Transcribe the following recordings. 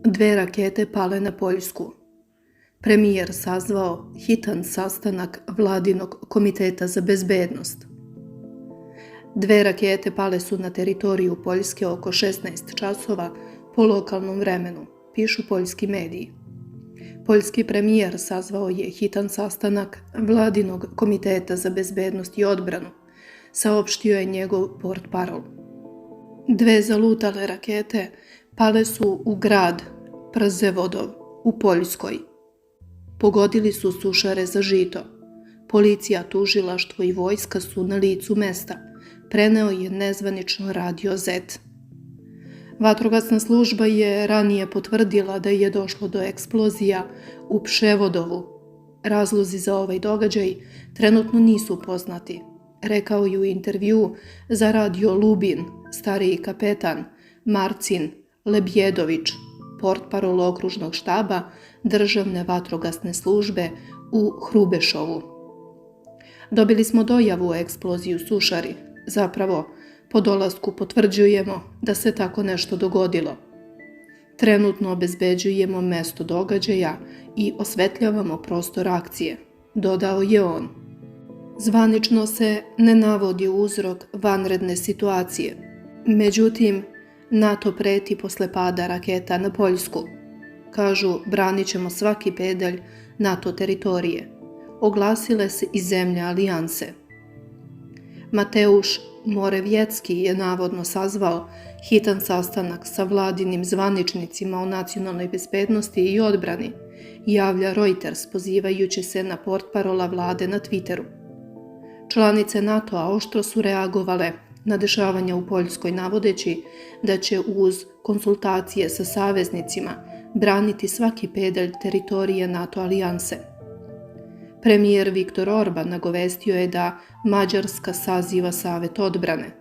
2 rakete pale na Poljsku. Premijer sazvao hitan sastanak Vladinog komiteta za bezbednost. 2 rakete pale su na teritoriju Poljske oko 16 časova po lokalnom vremenu, pišu poljski mediji. Poljski premijer sazvao je hitan sastanak Vladinog komiteta za bezbednost i odbranu, saopštio je njegov portparol. 2 zalutale rakete pale su u grad Przevodov u Poljskoj. Pogodili su sušare za žito. Policija, tužilaštvo i vojska su na licu mesta, preneo je nezvanično radio Z. Vatrogasna služba je ranije potvrdila da je došlo do eksplozija u Przewodovu. Razlozi za ovaj događaj trenutno nisu poznati, rekao je u intervju za radio Lubin stariji kapetan Marcin Lebjedović, portparol okružnog štaba državne vatrogasne službe u Hrubešovu. Dobili smo dojavu o eksploziji u sušari. Zapravo, po dolasku potvrđujemo da se tako nešto dogodilo. Trenutno obezbeđujemo mesto događaja i osvetljavamo prostor akcije, dodao je on. Zvanično se ne navodi uzrok vanredne situacije. Međutim, NATO preti posle pada raketa na Poljsku. Kažu, branit ćemo svaki pedalj NATO teritorije. Oglasile se i zemlje alijanse. Mateusz Morawiecki je navodno sazvao hitan sastanak sa vladinim zvaničnicima o nacionalnoj bezbednosti i odbrani, javlja Reuters pozivajući se na portparola vlade na Twitteru. Članice NATO-a oštro su reagovale na dešavanja u Poljskoj, navodeći da će uz konsultacije sa saveznicima braniti svaki pedalj teritorije NATO alijanse. Premijer Viktor Orban nagovestio je da Mađarska saziva Savet odbrane.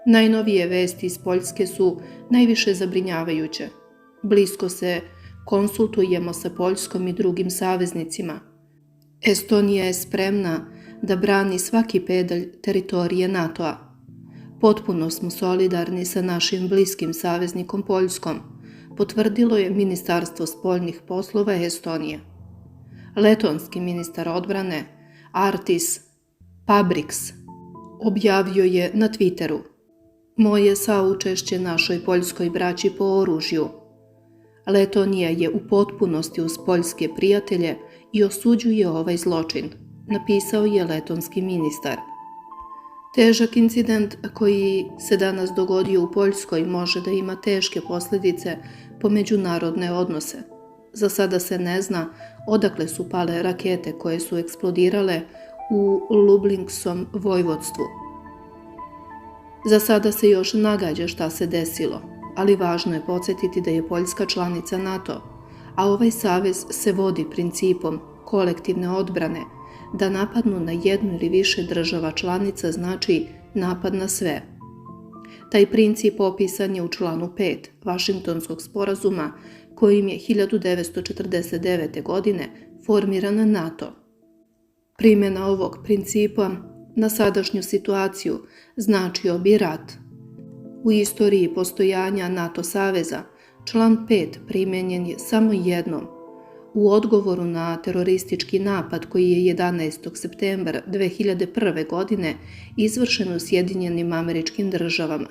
Najnovije vesti iz Poljske su najviše zabrinjavajuće. Blisko se konsultujemo sa Poljskom i drugim saveznicima. Estonija je spremna da brani svaki pedalj teritorije NATO-a. Potpuno smo solidarni sa našim bliskim saveznikom Poljskom, potvrdilo je Ministarstvo spoljnih poslova Estonije. Letonski ministar odbrane Artis Pabriks objavio je na Twitteru: Moje saučešće našoj poljskoj braći po oružju. Letonija je u potpunosti uz poljske prijatelje i osuđuje ovaj zločin, napisao je letonski ministar. Težak incident koji se danas dogodio u Poljskoj može da ima teške posljedice po međunarodne odnose. Za sada se ne zna odakle su pale rakete koje su eksplodirale u Lublingskom vojvodstvu. Za sada se još nagađa šta se desilo, ali važno je podsjetiti da je Poljska članica NATO, a ovaj savez se vodi principom kolektivne odbrane, da napadnu na jednu ili više država članica znači napad na sve. Taj princip opisan je u članu 5 Vašingtonskog sporazuma kojim je 1949. godine formiran NATO. Primjena ovog principa na sadašnju situaciju značio bi rat. U istoriji postojanja NATO saveza član 5 primjenjen je samo jednom, u odgovoru na teroristički napad koji je 11. septembra 2001. godine izvršen u Sjedinjenim Američkim Državama.